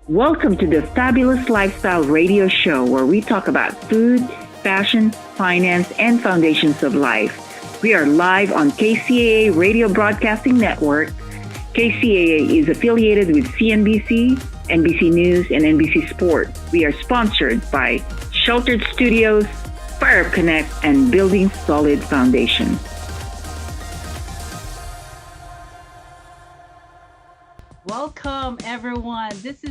Welcome to the Fabulous Lifestyle Radio Show, where we talk about food, fashion, finance, and foundations of life. We are live on KCAA Radio Broadcasting Network. KCAA is affiliated with CNBC, NBC News, and NBC Sport. We are sponsored by Sheltered Studios, Fire Connect, and Building Solid Foundation. Welcome, everyone. This is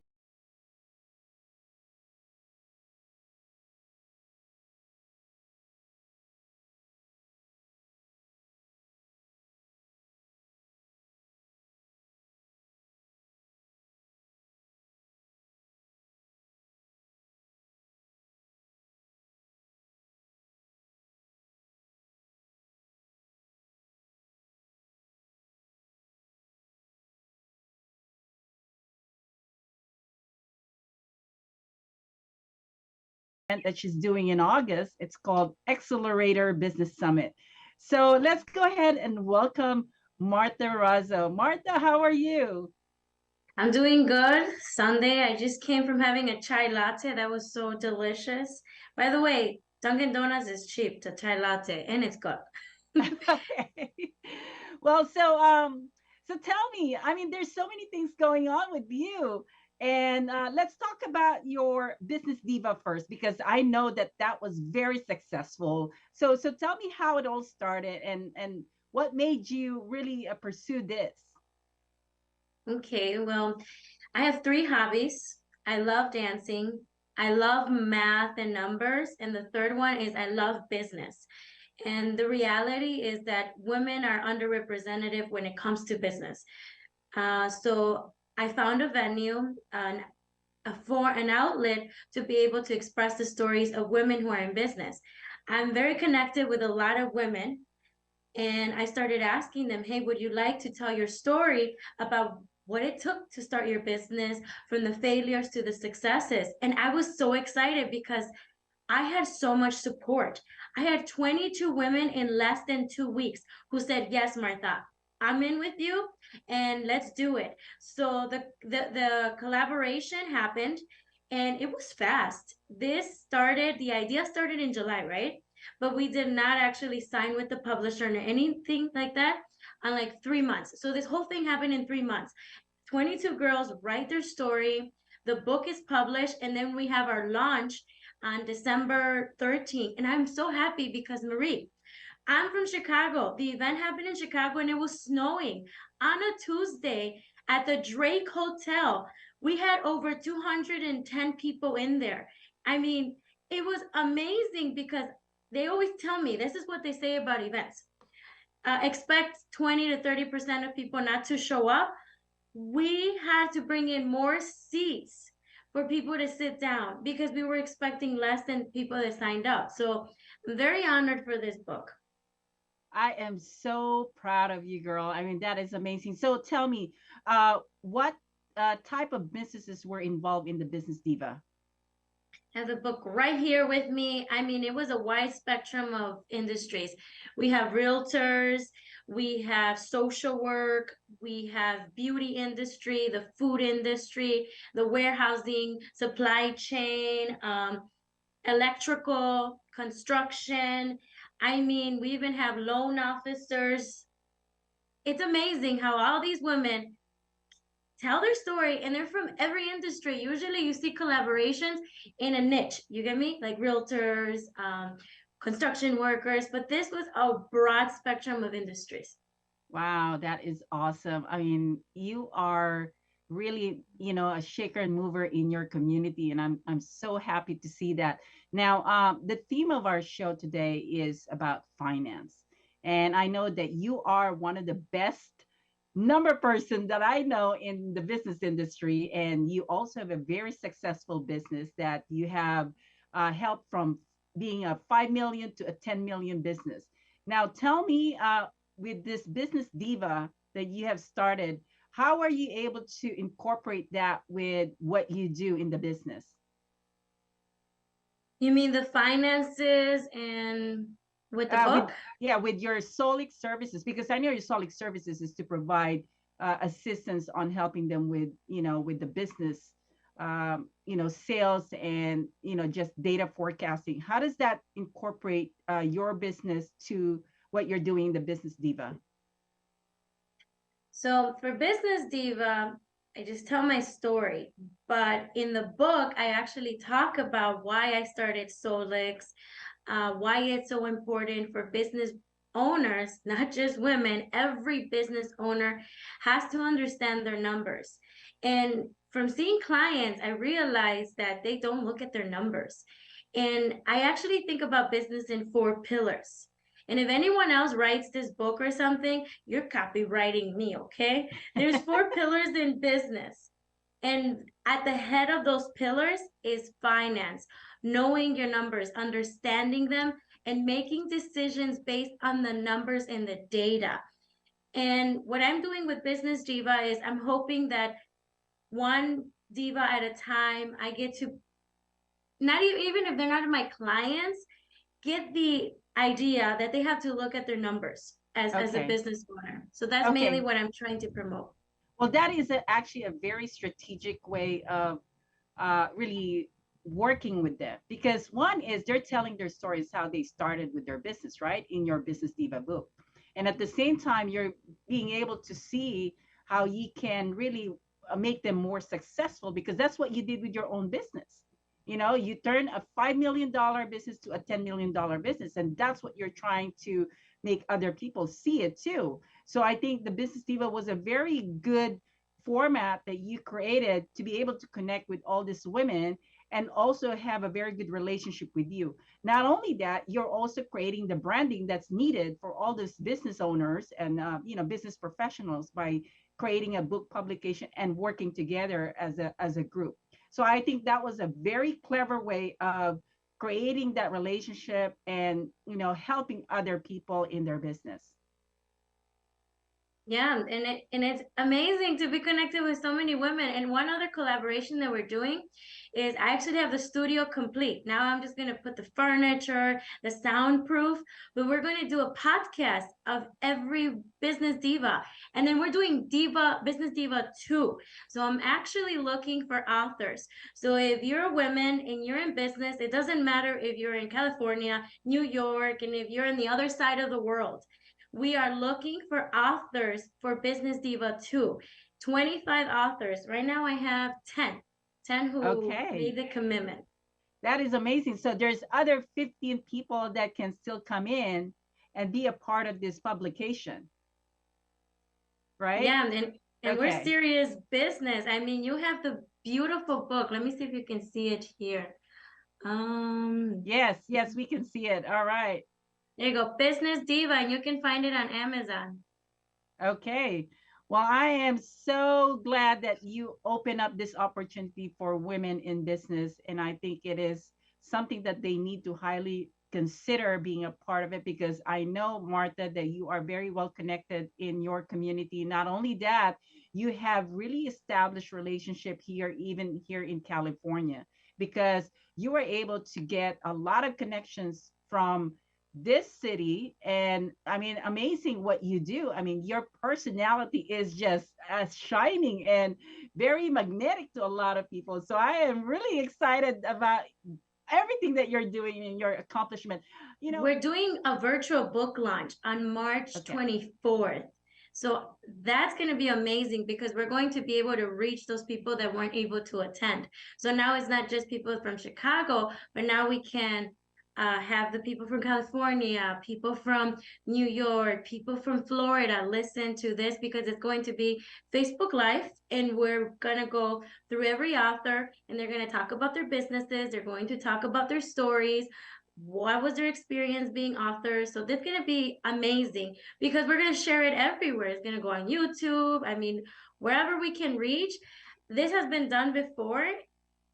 that she's doing in August. It's called Xcelerator Business Summit. So let's go ahead and welcome Martha Razo. Martha, how are you? I'm doing good. Sunday, I just came from having a chai latte. That was so delicious. By the way, Dunkin' Donuts is cheap, the chai latte, and it's good. Okay. Well, so tell me, I mean, there's so many things going on with you. And let's talk about your Business Diva first, because I know that that was very successful. So tell me how it all started and what made you really pursue this. Okay, well, I have three hobbies. I love dancing, I love math and numbers, and the third one is I love business. And the reality is that women are underrepresented when it comes to business. So I found a venue, for an outlet to be able to express the stories of women who are in business. I'm very connected with a lot of women, and I started asking them, hey, would you like to tell your story about what it took to start your business, from the failures to the successes? And I was so excited because I had so much support. I had 22 women in less than 2 weeks who said, yes, Martha, I'm in with you and let's do it. So the collaboration happened and it was fast. The idea started in July, right? But we did not actually sign with the publisher or anything like that on like 3 months. So this whole thing happened in 3 months. 22 girls write their story. The book is published, and then we have our launch on December 13th. And I'm so happy because, Marie, I'm from Chicago. The event happened in Chicago and it was snowing on a Tuesday at the Drake Hotel. We had over 210 people in there. I mean, it was amazing because they always tell me this is what they say about events. Expect 20 to 30% of people not to show up. We had to bring in more seats for people to sit down because we were expecting less than people that signed up. So I'm very honored for this book. I am so proud of you, girl. I mean, that is amazing. So tell me, what type of businesses were involved in the Business Diva? I have the book right here with me. I mean, it was a wide spectrum of industries. We have realtors, we have social work, we have beauty industry, the food industry, the warehousing, supply chain, electrical, construction. I mean, we even have loan officers. It's amazing how all these women tell their story and they're from every industry. Usually you see collaborations in a niche, you get me, like realtors, construction workers, but this was a broad spectrum of industries. Wow, that is awesome. I mean, you are really, a shaker and mover in your community, and I'm so happy to see that. Now, the theme of our show today is about finance, and I know that you are one of the best number person that I know in the business industry, and you also have a very successful business that you have helped from being a 5 million to a 10 million business. Now, tell me, with this Business Diva that you have started, how are you able to incorporate that with what you do in the business? You mean the finances and with the With book? Yeah, with your Solix Services, because I know your Solix Services is to provide assistance on helping them with with the business sales and, just data forecasting. How does that incorporate your business to what you're doing in the Business Diva? So for Business Diva, I just tell my story. But in the book, I actually talk about why I started Solix, why it's so important for business owners, not just women. Every business owner has to understand their numbers. And from seeing clients, I realized that they don't look at their numbers. And I actually think about business in 4 pillars. And if anyone else writes this book or something, you're copywriting me, okay? There's 4 pillars in business. And at the head of those pillars is finance, knowing your numbers, understanding them, and making decisions based on the numbers and the data. And what I'm doing with Business Diva is I'm hoping that one diva at a time, I get to, not even if they're not my clients, get the idea that they have to look at their numbers as a Okay. business owner. So that's mainly Okay. what I'm trying to promote. Well, that is actually a very strategic way of really working with them, because one is they're telling their stories how they started with their business, right, in your Business Diva book, and at the same time you're being able to see how you can really make them more successful, because that's what you did with your own business. You turn a $5 million business to a $10 million business, and that's what you're trying to make other people see it too. So I think the Business Diva was a very good format that you created to be able to connect with all these women and also have a very good relationship with you. Not only that, you're also creating the branding that's needed for all these business owners and business professionals by creating a book publication and working together as a group. So I think that was a very clever way of creating that relationship and helping other people in their business. Yeah, and it's amazing to be connected with so many women. And one other collaboration that we're doing is I actually have the studio complete. Now I'm just gonna put the furniture, the soundproof, but we're gonna do a podcast of every business diva. And then we're doing Business Diva 2. So I'm actually looking for authors. So if you're a woman and you're in business, it doesn't matter if you're in California, New York, and if you're in the other side of the world. We are looking for authors for Business Diva 2. 25 authors. Right now I have 10 who Okay. made the commitment. That is amazing. So there's other 15 people that can still come in and be a part of this publication, right? Yeah, and we're Okay. serious business. I mean, you have the beautiful book. Let me see if you can see it here. Yes, yes, we can see it. All right. There you go, Business Diva, and you can find it on Amazon. Okay. Well, I am so glad that you open up this opportunity for women in business. And I think it is something that they need to highly consider being a part of it, because I know, Martha, that you are very well connected in your community. Not only that, you have really established relationship here, even here in California, because you were able to get a lot of connections from this city. And I mean, amazing what you do. I mean, your personality is just as shining and very magnetic to a lot of people. So I am really excited about everything that you're doing and your accomplishment. We're doing a virtual book launch on March Okay. 24th. So that's going to be amazing because we're going to be able to reach those people that weren't able to attend. So now it's not just people from Chicago, but now we can have the people from California, people from New York, people from Florida listen to this because it's going to be Facebook Live, and we're going to go through every author and they're going to talk about their businesses. They're going to talk about their stories. What was their experience being authors? So this is going to be amazing because we're going to share it everywhere. It's going to go on YouTube. I mean, wherever we can reach. This has been done before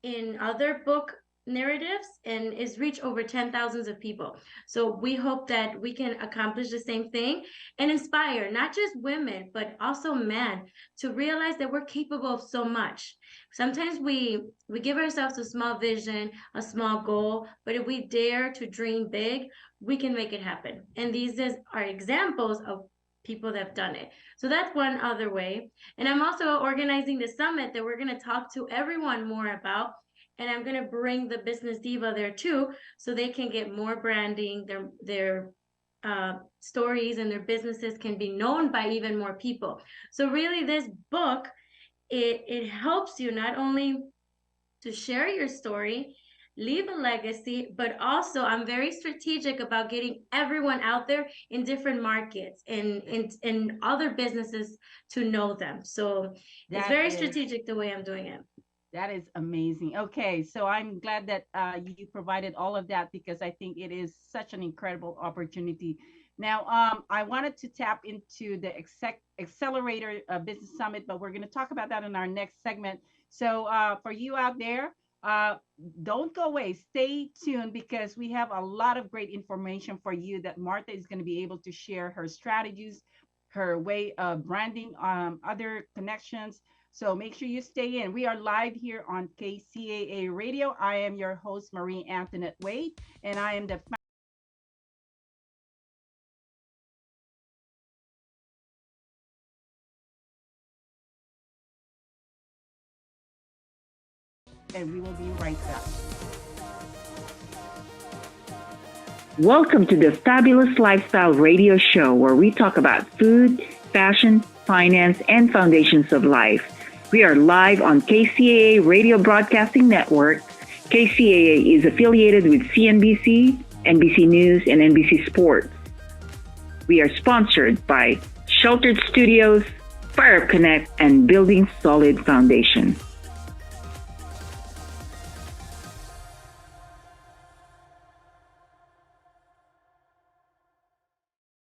in other book narratives and is reached over 10,000 of people. So we hope that we can accomplish the same thing and inspire not just women, but also men to realize that we're capable of so much. Sometimes we give ourselves a small vision, a small goal, but if we dare to dream big, we can make it happen. And these are examples of people that have done it. So that's one other way. And I'm also organizing the summit that we're going to talk to everyone more about. And I'm going to bring the Business Diva there too, so they can get more branding, their stories and their businesses can be known by even more people. So really this book, it helps you not only to share your story, leave a legacy, but also I'm very strategic about getting everyone out there in different markets and in other businesses to know them. So it's very strategic the way I'm doing it. That is amazing. Okay, so I'm glad that you provided all of that, because I think it is such an incredible opportunity. Now, I wanted to tap into the Xcelerator Business Summit, but we're going to talk about that in our next segment. So for you out there, don't go away. Stay tuned, because we have a lot of great information for you that Martha is going to be able to share her strategies, her way of branding, other connections. So make sure you stay in. We are live here on KCAA Radio. I am your host, Marie Antonette Waite, and I am the and we will be right back. Welcome to the Fabulous Lifestyle Radio Show, where we talk about food, fashion, finance, and foundations of life. We are live on KCAA Radio Broadcasting Network. KCAA is affiliated with CNBC, NBC News, and NBC Sports. We are sponsored by Sheltered Studios, Fire Connect, and Building Solid Foundation.